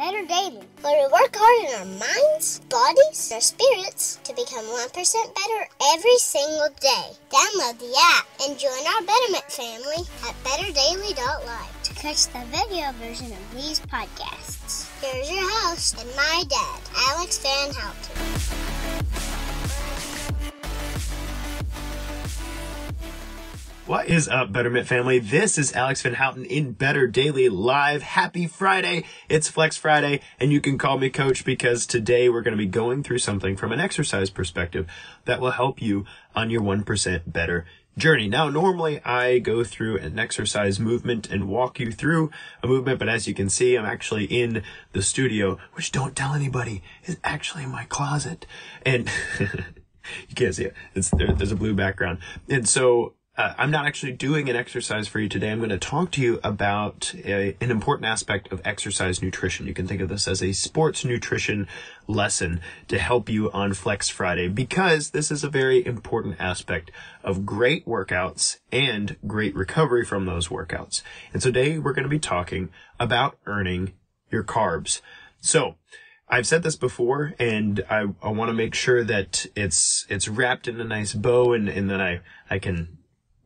better daily, where we work hard in our minds, bodies, and our spirits to become 1% better every single day. Download the app and join our Betterment family at betterdaily.live to catch the video version of these podcasts. Here's your host and my dad, Alex Van Houten. What is up, Betterment family? This is Alex Van Houten in Better Daily Live. Happy Friday. It's Flex Friday, and you can call me Coach because today we're going to be going through something from an exercise perspective that will help you on your 1% better journey. Now, normally I go through an exercise movement and walk you through a movement, but as you can see, I'm actually in the studio, which don't tell anybody is actually my closet. And you can't see it. There's a blue background. And so I'm not actually doing an exercise for you today. I'm going to talk to you about an important aspect of exercise nutrition. You can think of this as a sports nutrition lesson to help you on Flex Friday, because this is a very important aspect of great workouts and great recovery from those workouts. And today we're going to be talking about earning your carbs. So I've said this before, and I want to make sure that it's wrapped in a nice bow and that I can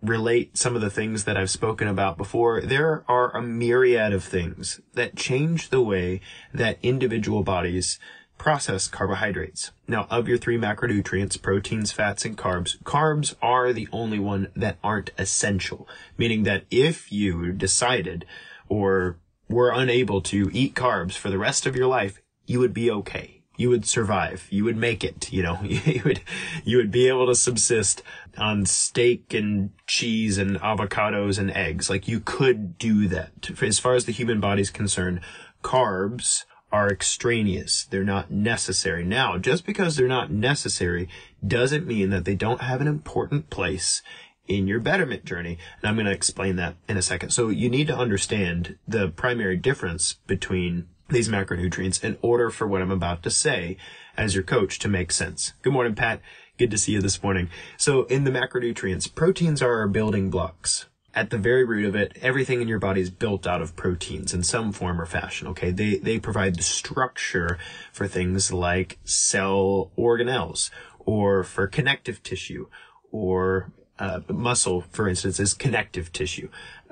relate some of the things that I've spoken about before. There are a myriad of things that change the way that individual bodies process carbohydrates. Now, of your three macronutrients, proteins, fats, and carbs are the only one that aren't essential, meaning that if you decided or were unable to eat carbs for the rest of your life, you would be okay. You would survive. You would make it, you would be able to subsist on steak and cheese and avocados and eggs. Like, you could do that. As far as the human body is concerned, carbs are extraneous. They're not necessary. Now, just because they're not necessary doesn't mean that they don't have an important place in your betterment journey. And I'm going to explain that in a second. So you need to understand the primary difference between these macronutrients in order for what I'm about to say as your coach to make sense. Good morning, Pat. Good to see you this morning. So in the macronutrients, proteins are our building blocks. At the very root of it, everything in your body is built out of proteins in some form or fashion, okay? They provide the structure for things like cell organelles, or for connective tissue, or muscle, for instance, is connective tissue.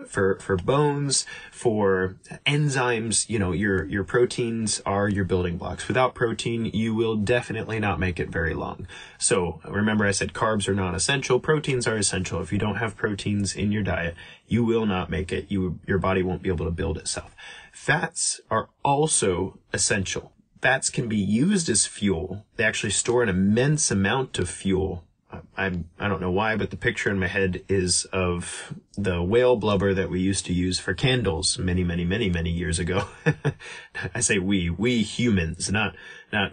For bones, for enzymes, your proteins are your building blocks. Without protein, you will definitely not make it very long. So remember, I said carbs are non-essential. Proteins are essential. If you don't have proteins in your diet, you will not make it. Your body won't be able to build itself. Fats are also essential. Fats can be used as fuel. They actually store an immense amount of fuel. I don't know why, but the picture in my head is of the whale blubber that we used to use for candles many years ago. I say we humans, not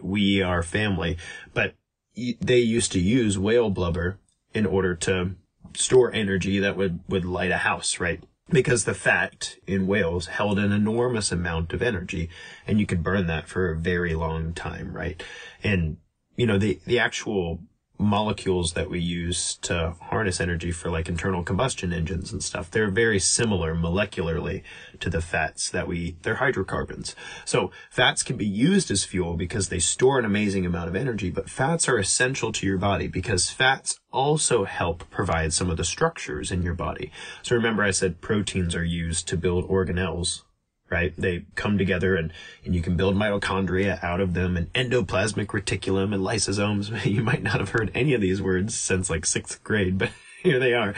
we, our family, but they used to use whale blubber in order to store energy that would light a house, right? Because the fat in whales held an enormous amount of energy, and you could burn that for a very long time, right? And, the actual molecules that we use to harness energy for like internal combustion engines and stuff, they're very similar molecularly to the fats that we eat. They're hydrocarbons. So fats can be used as fuel because they store an amazing amount of energy, but fats are essential to your body because fats also help provide some of the structures in your body. So remember, I said proteins are used to build organelles, right? They come together and you can build mitochondria out of them, and endoplasmic reticulum and lysosomes. You might not have heard any of these words since like 6th grade, but here they are.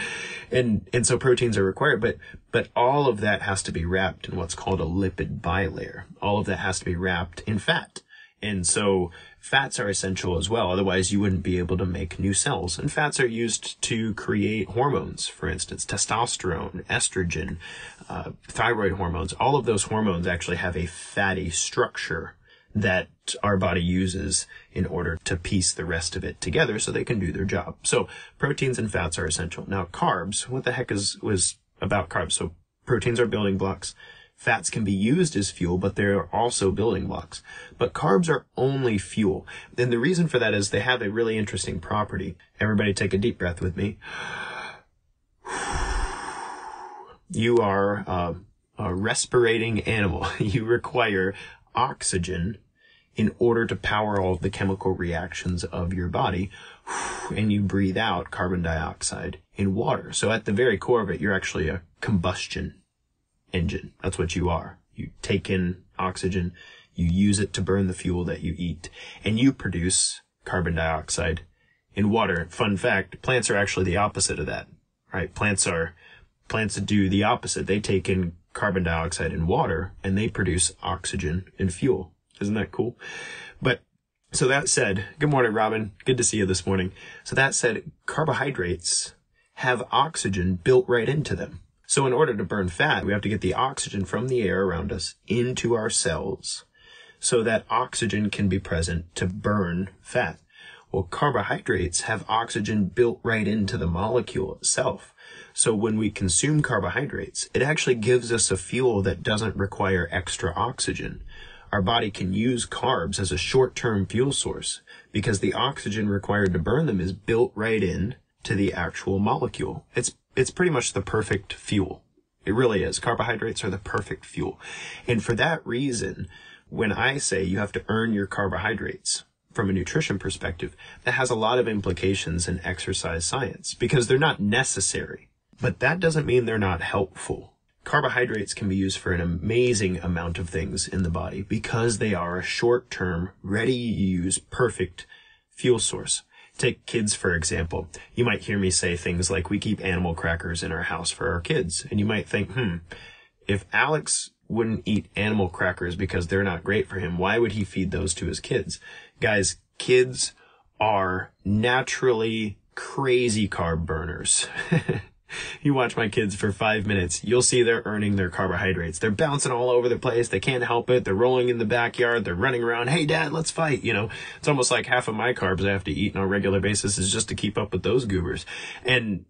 And so proteins are required, but all of that has to be wrapped in what's called a lipid bilayer. All of that has to be wrapped in fat. And so fats are essential as well. Otherwise, you wouldn't be able to make new cells. And fats are used to create hormones, for instance, testosterone, estrogen, thyroid hormones. All of those hormones actually have a fatty structure that our body uses in order to piece the rest of it together so they can do their job. So proteins and fats are essential. Now, carbs, what the heck was about carbs? So proteins are building blocks. Fats can be used as fuel, but they're also building blocks. But carbs are only fuel. And the reason for that is they have a really interesting property. Everybody take a deep breath with me. You are a respirating animal. You require oxygen in order to power all of the chemical reactions of your body, and you breathe out carbon dioxide in water. So at the very core of it, you're actually a combustion engine. That's what you are. You take in oxygen, you use it to burn the fuel that you eat, and you produce carbon dioxide in water. Fun fact, plants are actually the opposite of that, right? Plants do the opposite. They take in carbon dioxide in water and they produce oxygen and fuel. Isn't that cool? But so that said, good morning, Robin. Good to see you this morning. So that said, carbohydrates have oxygen built right into them. So in order to burn fat, we have to get the oxygen from the air around us into our cells so that oxygen can be present to burn fat. Well, carbohydrates have oxygen built right into the molecule itself. So when we consume carbohydrates, it actually gives us a fuel that doesn't require extra oxygen. Our body can use carbs as a short-term fuel source because the oxygen required to burn them is built right in to the actual molecule. It's pretty much the perfect fuel. It really is. Carbohydrates are the perfect fuel. And for that reason, when I say you have to earn your carbohydrates from a nutrition perspective, that has a lot of implications in exercise science because they're not necessary, but that doesn't mean they're not helpful. Carbohydrates can be used for an amazing amount of things in the body because they are a short-term, ready-to-use, perfect fuel source. Take kids, for example. You might hear me say things like, we keep animal crackers in our house for our kids. And you might think, if Alex wouldn't eat animal crackers because they're not great for him, why would he feed those to his kids? Guys, kids are naturally crazy carb burners. You watch my kids for 5 minutes, you'll see they're earning their carbohydrates. They're bouncing all over the place. They can't help it. They're rolling in the backyard. They're running around. Hey, Dad, let's fight. It's almost like half of my carbs I have to eat on a regular basis is just to keep up with those goobers. And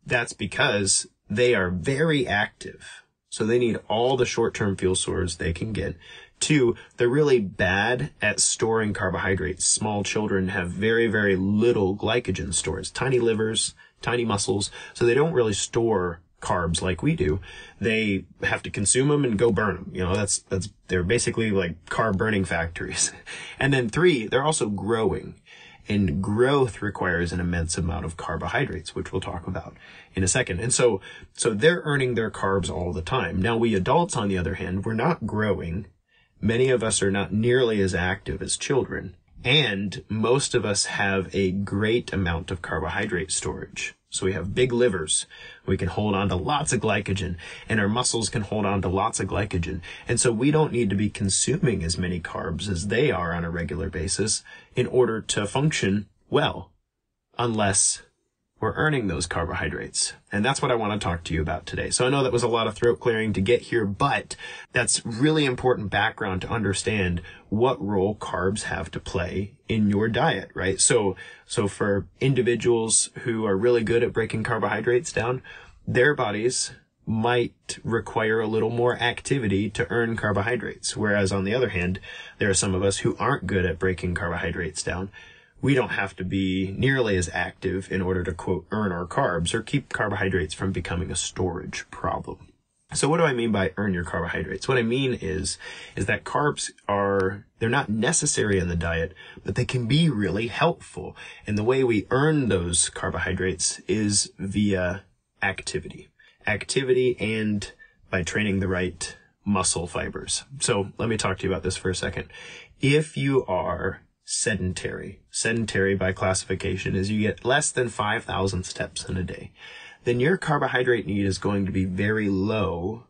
that's because they are very active. So they need all the short-term fuel sources they can get. 2, they're really bad at storing carbohydrates. Small children have very, very little glycogen stores, tiny livers, tiny muscles, so they don't really store carbs like we do. They have to consume them and go burn them. They're basically like carb burning factories. And then 3, they're also growing. And growth requires an immense amount of carbohydrates, which we'll talk about in a second. And so they're earning their carbs all the time. Now we adults, on the other hand, we're not growing. Many of us are not nearly as active as children. And most of us have a great amount of carbohydrate storage. So we have big livers. We can hold on to lots of glycogen, and our muscles can hold on to lots of glycogen. And so we don't need to be consuming as many carbs as they are on a regular basis in order to function well, unless we're earning those carbohydrates. And that's what I want to talk to you about today. So I know that was a lot of throat clearing to get here, but that's really important background to understand what role carbs have to play in your diet, right? So for individuals who are really good at breaking carbohydrates down, their bodies might require a little more activity to earn carbohydrates. Whereas on the other hand, there are some of us who aren't good at breaking carbohydrates down. We don't have to be nearly as active in order to, quote, earn our carbs or keep carbohydrates from becoming a storage problem. So what do I mean by earn your carbohydrates? What I mean is that carbs they're not necessary in the diet, but they can be really helpful. And the way we earn those carbohydrates is via activity. Activity and by training the right muscle fibers. So let me talk to you about this for a second. If you are sedentary by classification is you get less than 5,000 steps in a day, then your carbohydrate need is going to be very low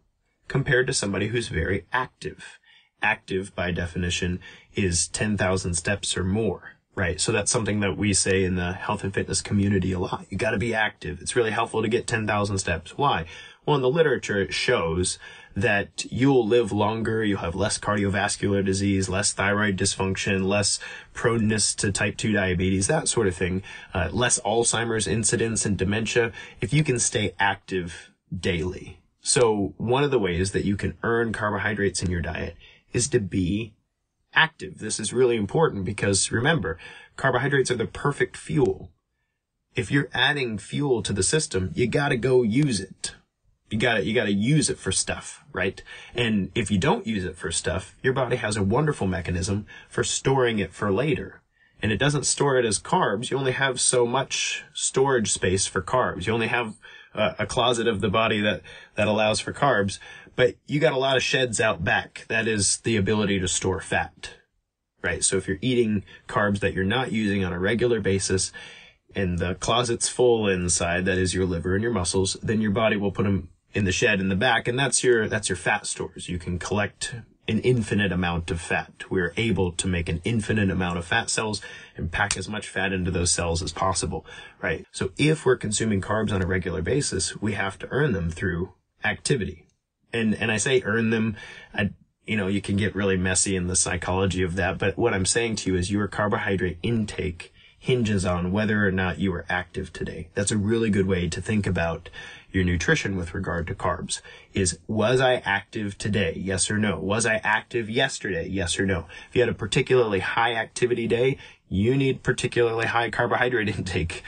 compared to somebody who's very active. Active by definition is 10,000 steps or more, right? So that's something that we say in the health and fitness community a lot. You got to be active. It's really helpful to get 10,000 steps. Why? Well, in the literature, it shows that you'll live longer, you'll have less cardiovascular disease, less thyroid dysfunction, less proneness to type 2 diabetes, that sort of thing, less Alzheimer's incidence and dementia, if you can stay active daily. So one of the ways that you can earn carbohydrates in your diet is to be active. This is really important because remember, carbohydrates are the perfect fuel. If you're adding fuel to the system, you got to go use it. You gotta use it for stuff, right? And if you don't use it for stuff, your body has a wonderful mechanism for storing it for later. And it doesn't store it as carbs. You only have so much storage space for carbs. You only have a closet of the body that allows for carbs, but you got a lot of sheds out back. That is the ability to store fat, right? So if you're eating carbs that you're not using on a regular basis and the closet's full inside, that is your liver and your muscles, then your body will put them in the shed in the back, and that's your fat stores. You can collect an infinite amount of fat. We're able to make an infinite amount of fat cells and pack as much fat into those cells as possible, right? So if we're consuming carbs on a regular basis, we have to earn them through activity. And I say earn them, you can get really messy in the psychology of that, but what I'm saying to you is your carbohydrate intake hinges on whether or not you are active today. That's a really good way to think about your nutrition with regard to carbs. Was I active today? Yes or no? Was I active yesterday? Yes or no? If you had a particularly high activity day, you need particularly high carbohydrate intake,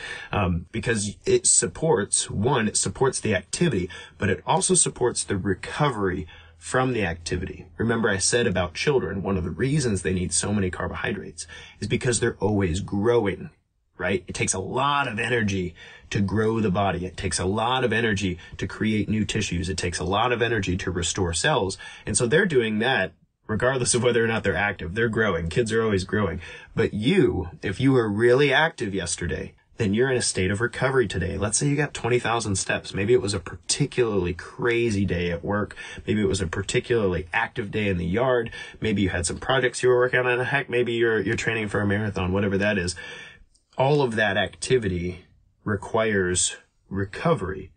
because it supports the activity, but it also supports the recovery from the activity. Remember I said about children, one of the reasons they need so many carbohydrates is because they're always growing, right? It takes a lot of energy to grow the body. It takes a lot of energy to create new tissues. It takes a lot of energy to restore cells. And so they're doing that regardless of whether or not they're active. They're growing. Kids are always growing. But if you were really active yesterday, then you're in a state of recovery today. Let's say you got 20,000 steps. Maybe it was a particularly crazy day at work. Maybe it was a particularly active day in the yard. Maybe you had some projects you were working on, and heck, maybe you're training for a marathon, whatever that is. All of that activity requires recovery.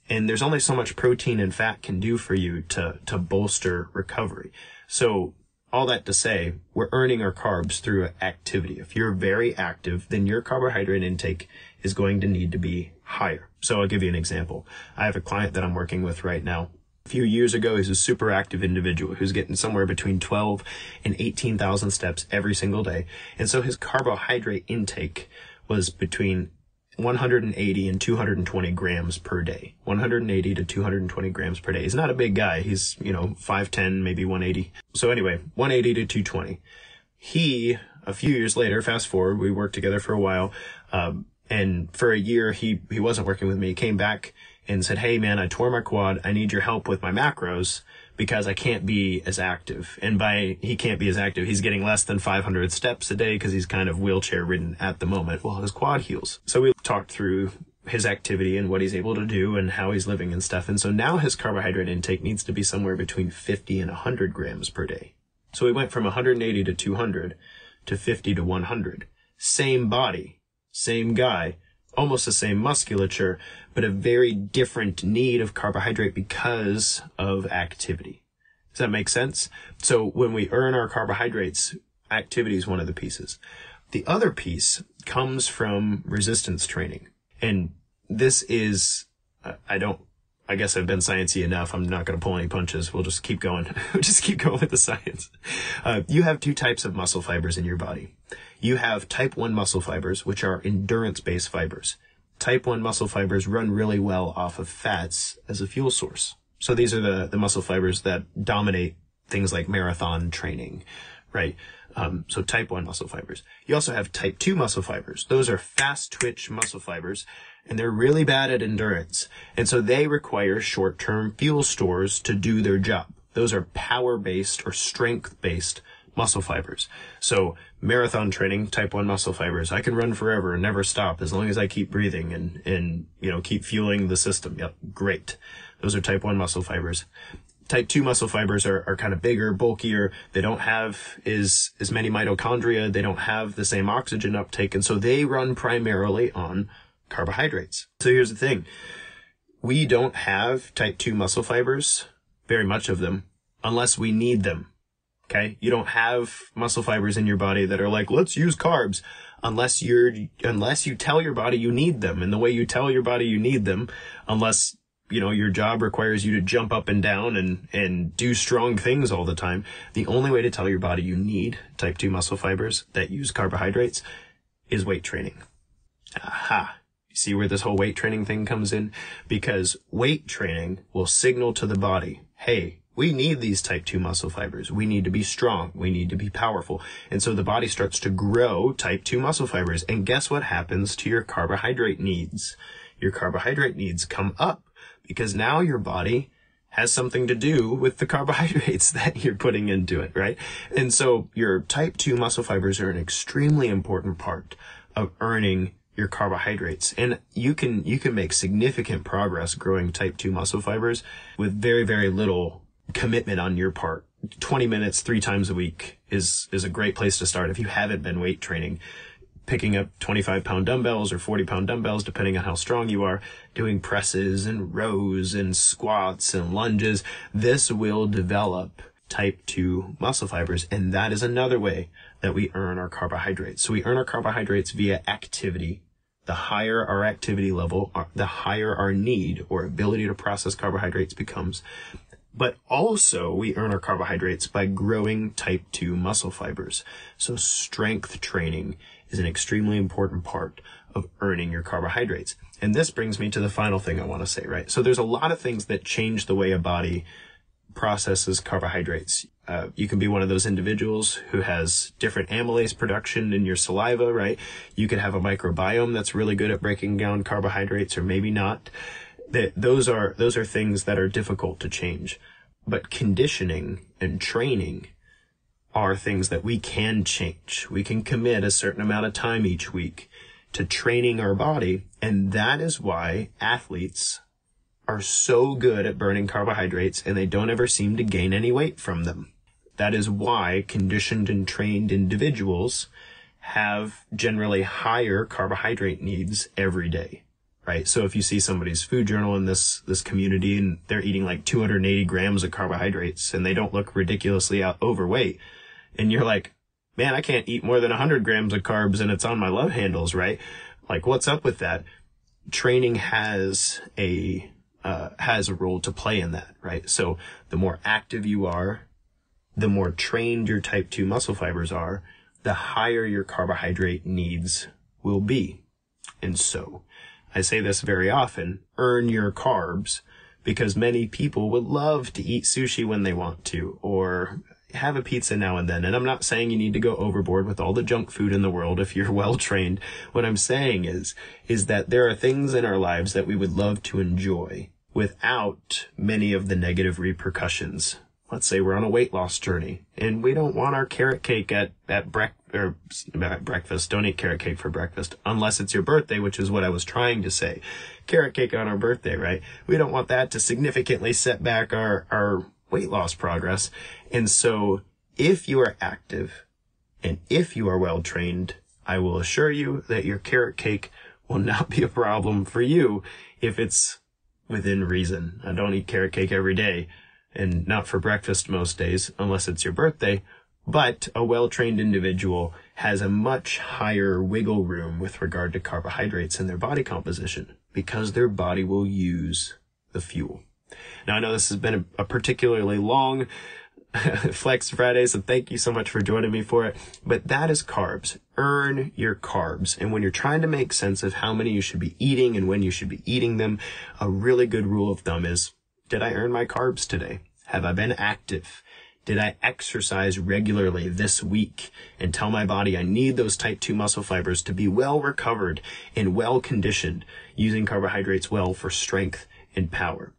And there's only so much protein and fat can do for you to bolster recovery. So all that to say, we're earning our carbs through activity. If you're very active, then your carbohydrate intake is going to need to be higher. So I'll give you an example. I have a client that I'm working with right now. A few years ago, he's a super active individual who's getting somewhere between 12 and 18,000 steps every single day. And so his carbohydrate intake was between 180 and 220 grams per day. 180 to 220 grams per day. He's not a big guy. He's, 5'10", maybe 180. So anyway, 180 to 220. A few years later, fast forward, we worked together for a while. And for a year, he wasn't working with me. He came back and said, "Hey man, I tore my quad. I need your help with my macros because I can't be as active." And he can't be as active, he's getting less than 500 steps a day because he's kind of wheelchair ridden at the moment while his quad heals. So we talked through his activity and what he's able to do and how he's living and stuff. And so now his carbohydrate intake needs to be somewhere between 50 and 100 grams per day. So we went from 180 to 200 to 50 to 100. Same body, same guy, almost the same musculature, but a very different need of carbohydrate because of activity. Does that make sense? So when we earn our carbohydrates, activity is one of the pieces. The other piece comes from resistance training. And this is, I guess I've been sciencey enough. I'm not going to pull any punches. We'll just keep going. Just keep going with the science. You have two types of muscle fibers in your body. You have type 1 muscle fibers, which are endurance-based fibers. Type 1 muscle fibers run really well off of fats as a fuel source. So these are the muscle fibers that dominate things like marathon training, right? So type 1 muscle fibers. You also have type 2 muscle fibers. Those are fast twitch muscle fibers, and they're really bad at endurance. And so they require short-term fuel stores to do their job. Those are power-based or strength-based muscle fibers. So marathon training, type 1 muscle fibers. I can run forever and never stop as long as I keep breathing and keep fueling the system. Yep, great. Those are type 1 muscle fibers. Type 2 muscle fibers are kind of bigger, bulkier. They don't have as many mitochondria. They don't have the same oxygen uptake. And so they run primarily on carbohydrates. So here's the thing. We don't have type 2 muscle fibers, very much of them, unless we need them. Okay? You don't have muscle fibers in your body that are like, let's use carbs, unless you tell your body you need them. And the way you tell your body you need them, unless your job requires you to jump up and down and do strong things all the time. The only way to tell your body you need type 2 muscle fibers that use carbohydrates is weight training. Aha. You See where this whole weight training thing comes in? Because weight training will signal to the body, hey, we need these type 2 muscle fibers. We need to be strong. We need to be powerful. And so the body starts to grow type 2 muscle fibers. And guess what happens to your carbohydrate needs? Your carbohydrate needs come up because now your body has something to do with the carbohydrates that you're putting into it, right? And so your type 2 muscle fibers are an extremely important part of earning your carbohydrates. And you can make significant progress growing type 2 muscle fibers with very, very little commitment on your part. 20 minutes 3 times a week is a great place to start if you haven't been weight training. Picking up 25-pound dumbbells or 40-pound dumbbells, depending on how strong you are, doing presses and rows and squats and lunges. This will develop type 2 muscle fibers, and that is another way that we earn our carbohydrates. So we earn our carbohydrates via activity. The higher our activity level, the higher our need or ability to process carbohydrates becomes. But also we earn our carbohydrates by growing type 2 muscle fibers. So strength training is an extremely important part of earning your carbohydrates. And this brings me to the final thing I want to say, right? So there's a lot of things that change the way a body processes carbohydrates. You can be one of those individuals who has different amylase production in your saliva, right? You could have a microbiome that's really good at breaking down carbohydrates, or maybe not. Those are things that are difficult to change. But conditioning and training are things that we can change. We can commit a certain amount of time each week to training our body. And that is why athletes are so good at burning carbohydrates and they don't ever seem to gain any weight from them. That is why conditioned and trained individuals have generally higher carbohydrate needs every day, right? So if you see somebody's food journal in this community and they're eating like 280 grams of carbohydrates and they don't look ridiculously overweight, and you're like, man, I can't eat more than 100 grams of carbs and it's on my love handles, right? Like, what's up with that? Training has a role to play in that, right? So the more active you are, the more trained your type 2 muscle fibers are, the higher your carbohydrate needs will be. And so I say this very often, earn your carbs, because many people would love to eat sushi when they want to, or have a pizza now and then. And I'm not saying you need to go overboard with all the junk food in the world if you're well trained. What I'm saying is that there are things in our lives that we would love to enjoy without many of the negative repercussions. Let's say we're on a weight loss journey and we don't want our carrot cake at breakfast. Don't eat carrot cake for breakfast unless it's your birthday, which is what I was trying to say. Carrot cake on our birthday, right? We don't want that to significantly set back our weight loss progress. And so if you are active and if you are well trained, I will assure you that your carrot cake will not be a problem for you if it's within reason. I don't eat carrot cake every day and not for breakfast most days unless it's your birthday. But a well-trained individual has a much higher wiggle room with regard to carbohydrates in their body composition because their body will use the fuel. Now, I know this has been a particularly long Flex Friday, so thank you so much for joining me for it. But that is carbs. Earn your carbs. And when you're trying to make sense of how many you should be eating and when you should be eating them, a really good rule of thumb is, did I earn my carbs today? Have I been active? Did I exercise regularly this week and tell my body I need those type 2 muscle fibers to be well recovered and well conditioned, using carbohydrates well for strength and power?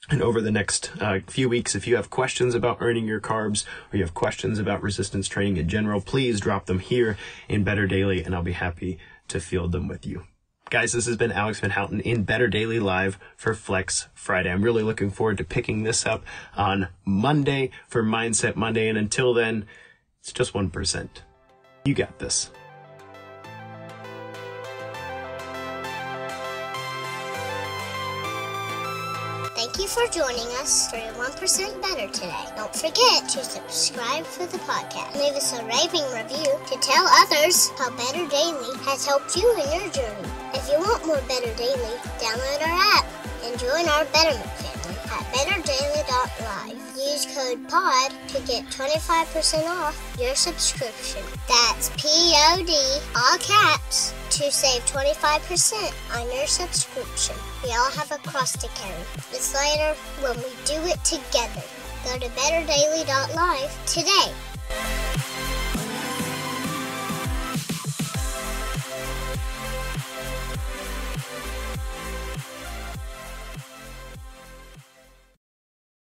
And over the next few weeks, if you have questions about earning your carbs or you have questions about resistance training in general, please drop them here in Better Daily and I'll be happy to field them with you. Guys, this has been Alex Van Houten in Better Daily Live for Flex Friday. I'm really looking forward to picking this up on Monday for Mindset Monday. And until then, it's just 1%. You got this. Thank you for joining us for your 1% Better today. Don't forget to subscribe for the podcast. Leave us a raving review to tell others how Better Daily has helped you in your journey. If you want more Better Daily, download our app and join our Betterment family at betterdaily.live. Use use code POD to get 25% off your subscription. That's POD, all caps, to save 25% on your subscription. We all have a cross to carry. It's lighter when we do it together. Go to betterdaily.live today.